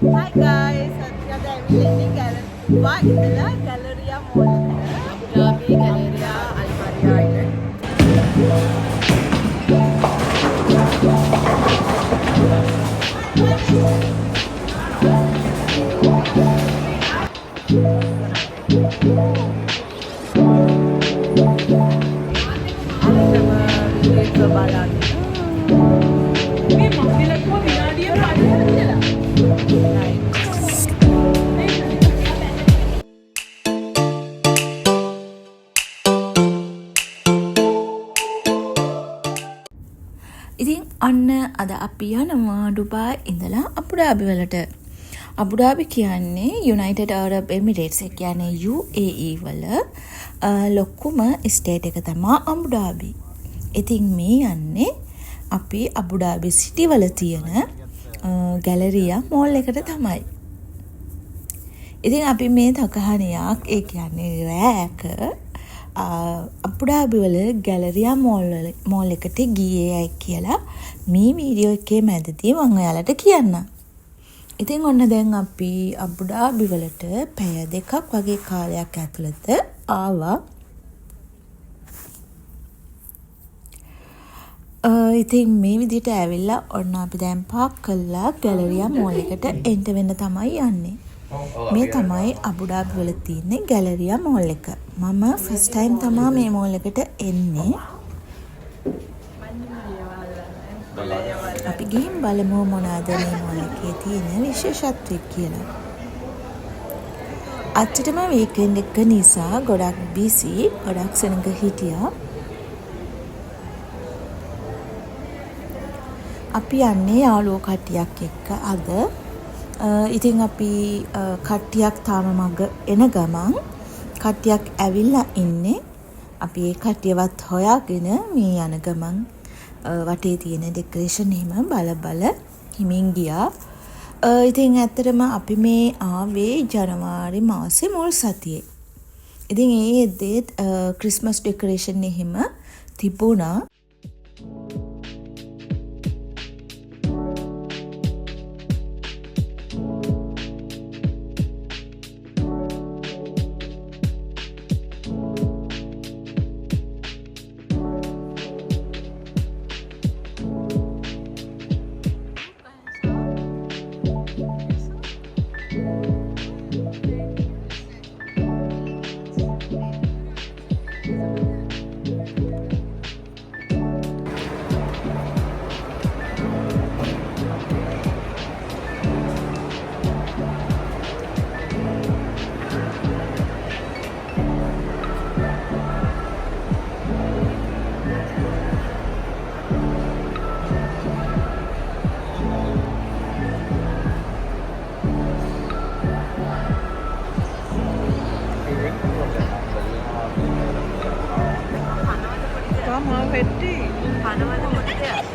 Hi guys, අද ඇවිල්ලා ඉන්නේ ගැලරියා ඉඳලා ගැලරියා මෝල් එකට. අබු ඩාබි ගැලරියා අල්මරියා island. මේ මොකද කො විනාඩිය පාඩම් කියලා. ඉතින් අන්න අද අපි යනවා ඩුබායි ඉඳලා අබුඩාබි වලට. අබුඩාබි කියන්නේ United Arab Emirates එක කියන්නේ UAE වල ලොකුම ස්ටේට් එක තමයි අබුඩාබි. ඉතින් මේ යන්නේ අපි අබුඩාබි සිටි වල තියෙන ගැලරියා මෝල් එකට තමයි. ඉතින් අපි මේ තකහණියක් ඒ කියන්නේ රෑක අබුඩාබි වල ගැලරියා මෝල් එකට ගියේ අය කියලා මේ වීඩියෝ එකේ මැදදී මම ඔයාලට කියන්නම්. ඉතින් ඔන්න දැන් අපි අබුඩාබි වලට පැය දෙකක් වගේ කාලයක් ඇතුළත ආවා. ඉතින් මේ විදිහට ඇවිල්ලා ඔන්න අපි දැන් පාක් කළා ගැලරියා මෝල් එකට එන්ටර් වෙන්න තමයි යන්නේ. මේ තමයි අබුඩාබි වල තියෙන ගැලරියා මෝල් එක. මම ෆස්ට් ටයිම් තමයි මේ මෝල් එකට එන්නේ. අපි ගිහින් බලමු මොනවාද මේ මෝල් එකේ තියෙන විශේෂත්වය කියලා. අච්චටම වීකෙන්ඩ් එක නිසා ගොඩක් බිසි, ගොඩක් සෙනඟ හිටියා. අපි යන්නේ යාළුවෝ කට්ටියක් එක්ක අද. ඉතින් අපි කට්ටියක් තාම මග එන ගමන් කට්ටියක් ඇවිල්ලා ඉන්නේ. අපි ඒ කට්ටියවත් හොයාගෙන මේ යන ගමන් වටේ තියෙන ඩෙකොරේෂන් එහෙම බල හිමින් ගියා. ඉතින් ඇත්තටම අපි මේ ආවේ ජනවාරි මාසේ මුල් සතියේ. ඉතින් ඒ එද්දේ ක්‍රිස්මස් ඩෙකොරේෂන් එහෙම තිබුණා. පෙට්ටි පනවන පොඩ්ඩයක්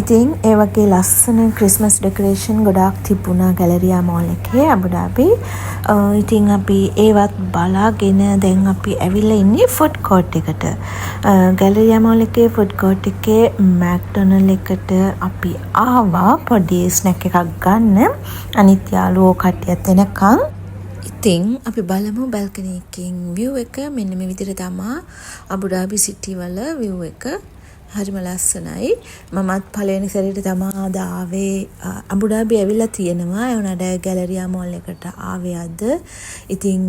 ඉතින් ඒ වගේ ලස්සන ක්‍රිස්මස් ඩෙකොරේෂන් ගොඩාක් තිබුණා ගැලරියා මෝල් එකේ අබුඩාබි. ඉතින් අපි ඒවත් බලාගෙන දැන් අපි ඇවිල්ලා ඉන්නේ ෆුඩ් කෝට් එකට. ගැලරියා මෝල් එකේ ෆුඩ් කෝට් එකේ මැක්ඩොනල්ඩ් එකට අපි ආවා පොඩි ස්නැක් එකක් ගන්න. අනිත් යාළුවෝ කට්ටියත් එනකන්. ඉතින් අපි බලමු බල්කනි එකකින් view එක මෙන්න මේ විදිහට තමයි අබුඩාබි සිටි වල view එක. හරිම ලස්සනයි. මමත් පළවෙනි සැරේට තමයි අද ආවේ අබුඩාබි ඇවිල්ලා තියෙනවා. ඒ වුණාට ගැලරියා මෝල් එකට ආවේ අද. ඉතින්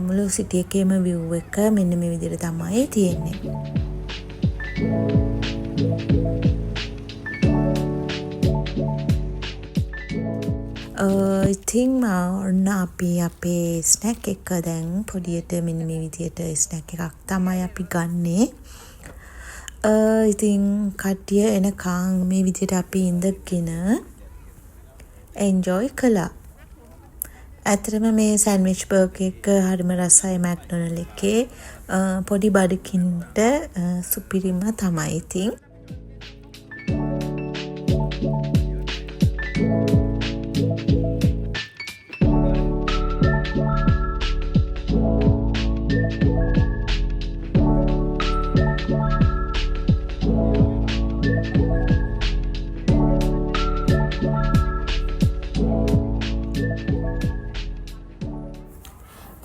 මුළු සිටි එකේම view එක මෙන්න මේ විදිහට තමයි තියෙන්නේ. ඉතින් ඔන්න අපි අපේ ස්නැක් එක දැන් පොඩියට මෙන්න මේ විදිහට ස්නැක් එකක් තමයි අපි ගන්නේ. ඉතින් කට්ටිය එනකන් මේ විදිහට අපි ඉඳගෙන එන්ජොයි කළා. ඇත්තටම මේ සෑන්ඩ්විච් බර්ගර් එක හරිම රසයි මැක්ඩොනල්ඩ් එකේ පොඩි බඩකින්ට සුපිරිම තමයි ඉතින්.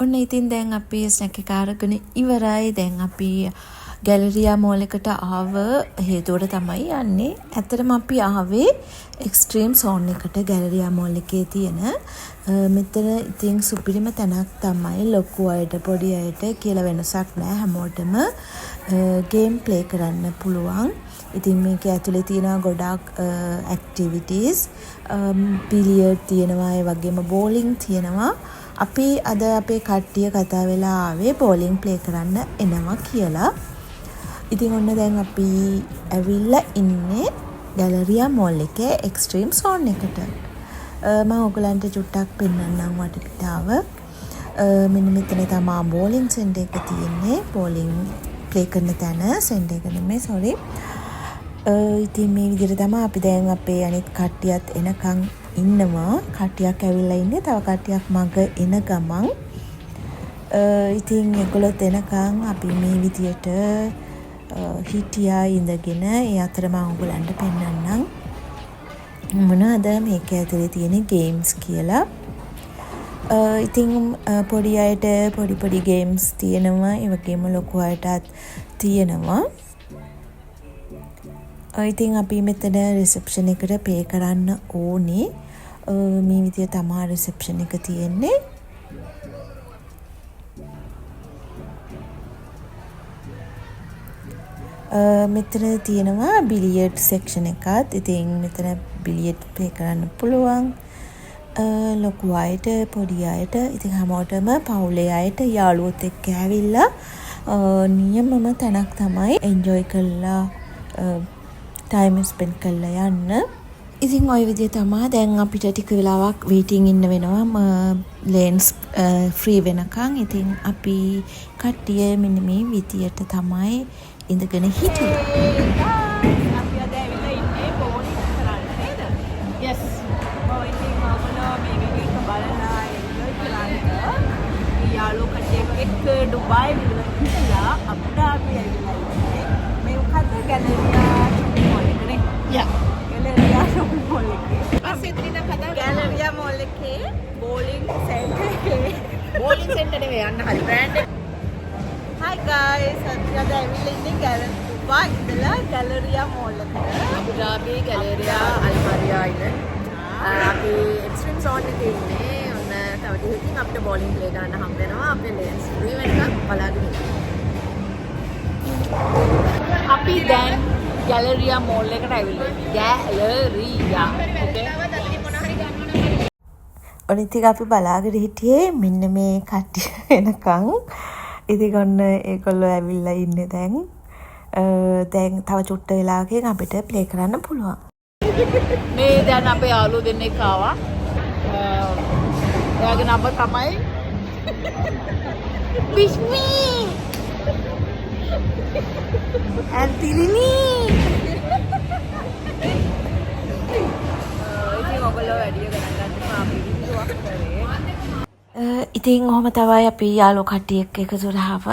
ඔන්න ඉතින් දැන් අපි ස්නැක් එක අරගෙන ඉවරයි. දැන් අපි ගැලරියා මෝල් එකට ආව හේතුවට තමයි යන්නේ. ඇත්තටම අපි ආවේ එක්ස්ට්‍රීම් සෝන් එකට ගැලරියා මෝල් එකේ තියෙන. මෙතන ඉතින් සුපිරිම තැනක් තමයි. ලොකු අයට පොඩි අයට කියලා වෙනසක් නැහැ. හැමෝටම ගේම් ප්ලේ කරන්න පුළුවන්. ඉතින් මේක ඇතුලේ තියෙනවා ගොඩාක් ඇක්ටිවිටීස්. බිලියඩ් තියෙනවා, ඒ වගේම බෝලිං තියෙනවා. අපි අද අපේ කට්ටිය කතා වෙලා ආවේ බෝලිං ප්ලේ කරන්න එනවා කියලා. ඉතින් ඔන්න දැන් අපි ඇවිල්ලා ඉන්නේ ගැලරියා මෝල් එකේ එක්ස්ට්‍රීම් සෝන් එකට. මම ඔයගලන්ට චුට්ටක් පෙන්නන්නම් වටපිටාව. මෙන්න මෙතන තමයි බෝලිං සෙන්ටර් එක තියෙන්නේ. බෝලිං ප්ලේ කරන තැන සෙන්ටර් එක නෙමෙයි සෝරි. ඉතින් මේ විදිහට තමයි අපි දැන් අපේ අනිත් කට්ටියත් එනකන් ඉන්නවා. කට්ටියක් ඇවිල්ලා ඉන්නේ. තව කට්ටියක් මග එන ගමන්. ඉතින් ඒගොල්ලොත් එනකන් අපි මේ විදියට හිටියා ඉඳගෙන. ඒ අතර මම ඔයගලන්ට පෙන්නන්නම් මොනවද මේක ඇතුලේ තියෙන ගේම්ස් කියලා. ඉතින් පොඩි අයට පොඩි ගේම්ස් තියෙනවා. ඒ වගේම ලොකු අයටත් තියෙනවා. ඉතින් අපි මෙතන රිසෙප්ෂන් එකට පේ කරන්න ඕනේ. මේ විදිය තමයි රිසෙප්ෂන් එක තියෙන්නේ. මෙතන තියෙනවා බිලියඩ් සෙක්ෂන් එකත්. ඉතින් මෙතන බිලියඩ් ප්ලේ කරන්න පුළුවන්. ලොකු අයට පොඩි අයට ඉතින් හැමෝටම පවුලේ අයට යාළුවොත් එක්ක ඇවිල්ලා නියමම තැනක් තමයි එන්ජොයි කරලා ටයිම් ස්පෙන්ඩ් කරලා යන්න. ඉතින් ওই විදිය තමයි දැන් අපිට ටික වෙලාවක් වේටින් ඉන්න වෙනවා ලේන්ස් ෆ්‍රී වෙනකන්. ඉතින් අපි කට්ටිය මෙන්න මේ විදියට තමයි ඉඳගෙන හිටියේ. අපි අද ඇවිල්ලා ඉන්නේ බෝලිං කරන්න නේද? Yes. ඔය ඉතින් මම මේ වීඩියෝ එක බලලා එන්ජොයි කරන්න. යාළුවෝ කට්ටියක් එක්ක ඩුබායි ඉඳලා අබුඩාබි ඇවිල්ලා ඉන්නේ. මේ මොකද්ද ගැලරියා මෝල් එකනේ? යා. ගැලරියා මෝල් එකේ. පස්සේ ඉතින් කතා ගැලරියා මෝල් එකේ බෝලිං සෙන්ටර් එකේ. බෝලිං සෙන්ටර් නෙවෙයි යන්න හරි බ්‍රෑන්ඩ් එක. Hi guys, අපි අද ඇවිල්ලා ඉන්නේ දුබායි ඉඳලා ගැලරියා මෝල් එකට. අබුඩාබි ගැලරියා අල්මරියා ඉන්න. අපි එක්ස්ට්‍රීම් සෝන් එකේ ඉන්නේ. ඔන්න තව ටිකකින් අපිට බෝලිං ප්ලේ ගන්න හම්බ වෙනවා. අපේ ලේන්ස් ෆ්‍රී වෙනකම් බලාගෙන ඉන්න. අපි දැන් ගැලරියා මෝල් එකට ඇවිල්ලා ගැලරියා. ඔන්න ඉතින් අපි බලාගෙන හිටියේ මෙන්න මේ කට්ටිය එනකන්. ඉතින් ඔන්න ඒගොල්ලෝ ඇවිල්ලා ඉන්නේ දැන්. දැන් තව චුට්ට වෙලාවකින් අපිට ප්ලේ කරන්න පුළුවන්. මේ දැන් අපේ යාළුවෝ දෙන්නෙක් ආවා. එයාගේ නම තමයි බිස්මි ඇන්තිලිනි. ඉතින් ඔයගොල්ලෝ වැඩිය ගණන් ගන්න අපි විදිහක් කරේ. ඉතින් ඔහොම තමයි අපි යාළුවෝ කට්ටියක් එකතු වෙලාව.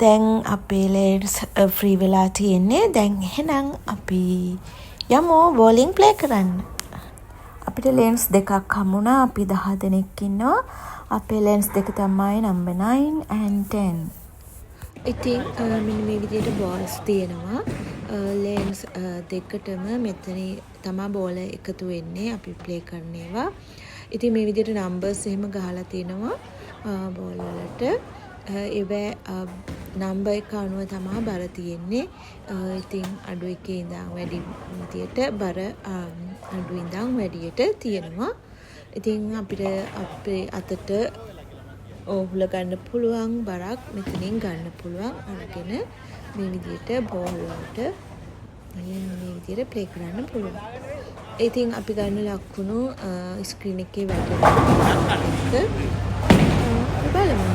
දැන් අපේ ලේන්ස් ෆ්‍රී වෙලා තියෙන්නේ. දැන් එහෙනම් අපි යමු බෝලිං ප්ලේ කරන්න. අපිට ලේන්ස් දෙකක් හම්බුණා. අපි 10 දෙනෙක් ඉන්නවා. අපේ ලේන්ස් දෙක තමයි number 9 and 10. ඉතින් මෙන්න මේ විදිහට බෝල්ස් තියෙනවා. ලේන්ස් දෙකටම මෙතන තමා බෝල එකතු වෙන්නේ අපි ප්ලේ කරන ඒවා. ඉතින් මේ විදිහට නම්බර්ස් එහෙම ගහලා තිනවා බෝල් වලට. ඒවා නම්බර් එක අනුව තමයි බර තියෙන්නේ. ඉතින් අඩු එකේ ඉඳන් වැඩි විදියට බර අඩු ඉඳන් වැඩියට තියෙනවා. ඉතින් අපිට අපේ අතට ඕහුල ගන්න පුළුවන් බරක් මෙතනින් ගන්න පුළුවන්. අරගෙන මේ විදියට බෝල් වලට මේ විදියට ප්ලේ කරන්න පුළුවන්. ඉතින් අපි ගන්න ලකුණු ස්ක්‍රීන් එකේ වැටෙන එක බලමු.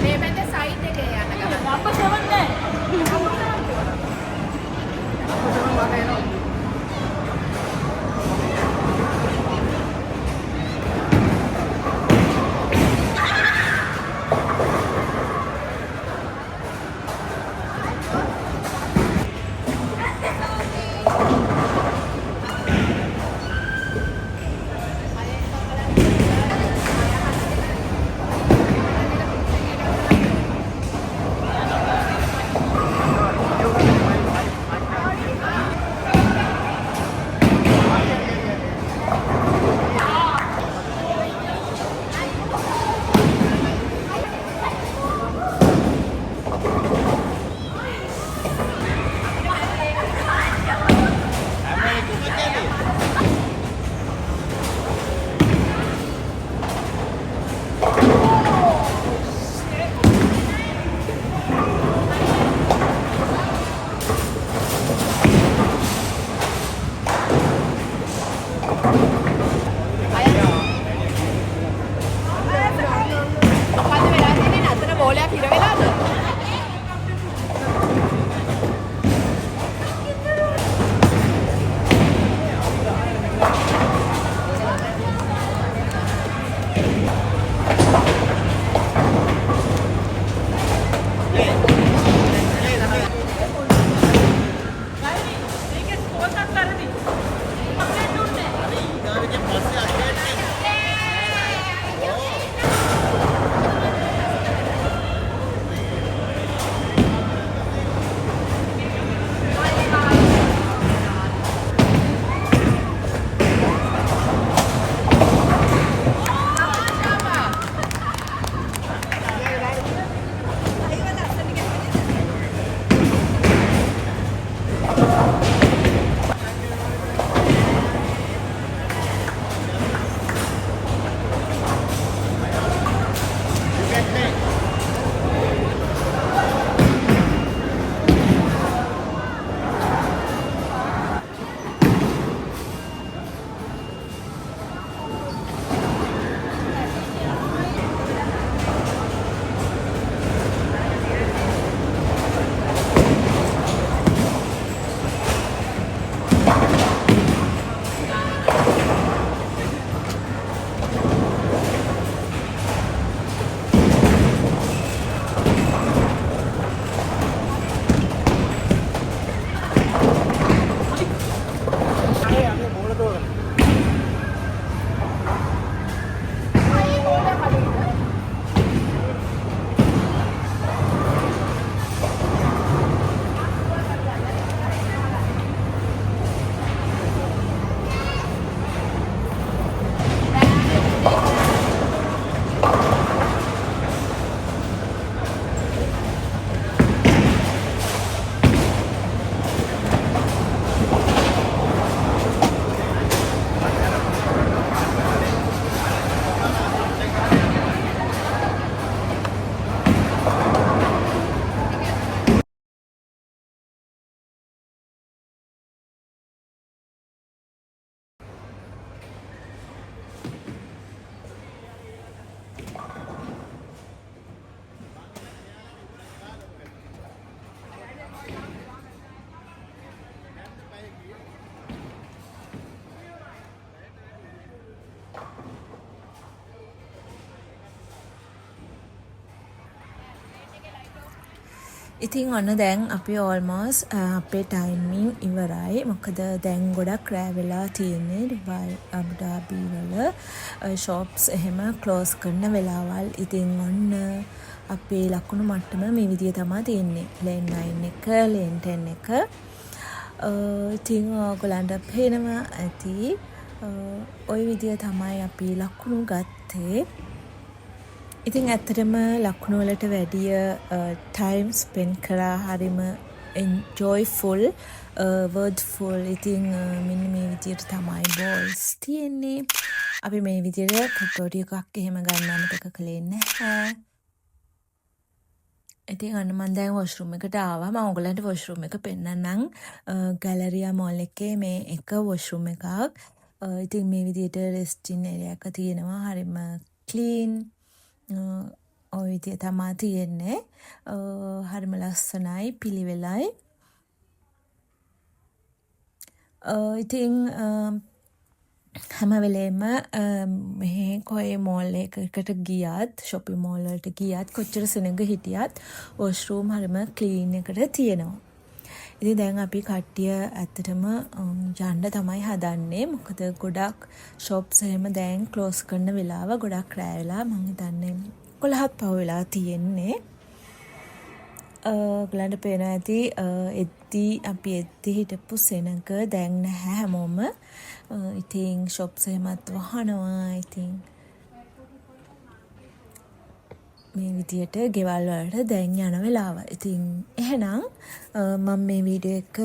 මේ පැත්තේ සයිඩ් එකේ යන්න ගමන්. අප සෙවන්නේ. මොකද්ද වෙලා තියෙන්නේ? අතන බෝලයක් හිර වෙලාද? මේක ස්කෝර් එකක් කරදි. අප්ඩේට් දුන්නේ. ඉතින් ඔන්න දැන් අපි ඕල්මෝස් අපේ ටයිමින් ඉවරයි. මොකද දැන් ගොඩක් රෑ වෙලා තියෙන්නේ. ඩුබායි අබුඩාබි වල ෂොප්ස් එහෙම ක්ලෝස් කරන වෙලාවල්. ඉතින් ඔන්න අපේ ලකුණු මට්ටම මේ විදිය තමයි තියෙන්නේ. ලේන් 9 එක, ලේන් 10 එක. ඉතින් ඔයගොල්ලන්ට පේනවා ඇති ওই විදිය තමයි අපි ලකුණු ගත්තේ. ඉතින් ඇත්තටම ලකුණු වලට වැඩිය ටයිම් ස්පෙන්ඩ් කරා. හරිම enjoyful, wordful. ඉතින් මෙන්න මේ විදියට තමයි බෝල්ස් තියෙන්නේ. අපි මේ විදියට ෆොටෝ ටිකක් එහෙම ගන්න අමතක කළේ නැහැ. ඉතින් අන්න මම දැන් වොෂ්රූම් එකට ආවා. මම ඔයගලන්ට වොෂ්රූම් එක පෙන්නන්නම්. ගැලරියා මෝල් එකේ මේ එක වොෂ්රූම් එකක්. ඉතින් මේ විදියට රෙස්ටින් ඒරියා එක තියෙනවා. හරිම ක්ලීන්. ඔය විදිය තමා තියෙන්නේ. හරිම ලස්සනයි පිළිවෙලයි. ඉතින් හැම වෙලේම මෙහි කොහේ මෝල් එකකට ගියත් shopping mall වලට ගියත් කොච්චර සෙනඟ හිටියත් washroom හරිම clean එකට තියෙනවා. ඉතින් දැන් අපි කට්ටිය ඇත්තටම යන්න තමයි හදන්නේ. මොකද ගොඩක් shops එහෙම දැන් close කරන වෙලාව ගොඩක් රෑ වෙලා මම හිතන්නේ 11ක් පහු වෙලා තියෙන්නේ. ඔයගලන්ට පේනවා ඇති අපි එද්දි හිටපු සෙනඟ දැන් නැහැ හැමෝම. ඉතින් shops එහෙමත් වහනවා. ඉතින් මේ විදියට ගෙවල් වලට දැන් යන වෙලාව. ඉතින් එහෙනම් මම මේ වීඩියෝ එක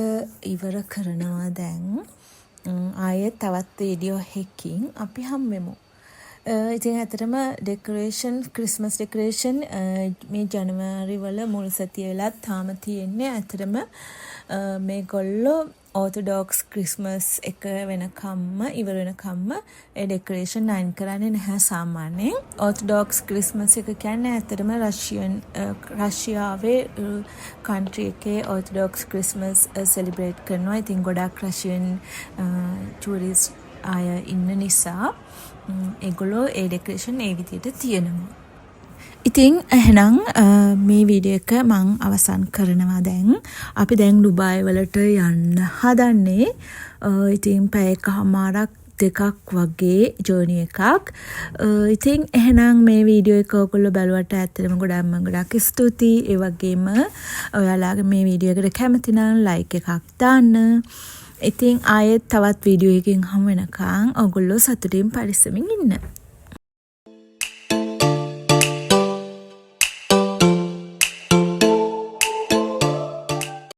ඉවර කරනවා දැන්. ආයෙත් තවත් වීඩියෝ එකකින් අපි හම්බෙමු. ඉතින් ඇත්තටම ක්‍රිස්මස් ඩෙකරේෂන් මේ ජනවාරි වල මුල් සතිය වෙලත් තාම තියෙන්නේ. ඇත්තටම මේගොල්ලෝ ඕර්තොඩොක්ස් ක්‍රිස්මස් එක වෙනකම්ම ඉවර වෙනකම්ම ඒ ඩෙකරේෂන් අයින් කරන්නේ නැහැ සාමාන්‍යයෙන්. ඕර්තොඩොක්ස් ක්‍රිස්මස් එක කියන්නේ ඇත්තටම රෂ්‍යාවේ කන්ට්‍රි එකේ ඕර්තොඩොක්ස් ක්‍රිස්මස් සෙලිබ්‍රේට් කරනවා. ඉතින් ගොඩක් රෂියන් ටූරිස්ට් අය ඉන්න නිසා ඒගොල්ලෝ ඒ ඩෙකරේෂන් ඒ විදිහට තියෙනවා. ඉතින් එහෙනම් මේ වීඩියෝ එක මම අවසන් කරනවා දැන්. අපි දැන් ඩුබායි වලට යන්න හදන්නේ. ඉතින් පැය එකමාරක් දෙකක් වගේ ජර්නි එකක්. ඉතින් එහෙනම් මේ වීඩියෝ එක ඔයගොල්ලෝ බලුවට ඇත්තටම ගොඩක් ස්තුතියි. ඒ වගේම ඔයාලාගේ මේ වීඩියෝ එකට කැමති නම් ලයික් එකක් දාන්න. ඉතින් ආයෙත් තවත් වීඩියෝ එකකින් හමු වෙනකන් ඔයගොල්ලෝ සතුටින් පරිස්සමින් ඉන්න.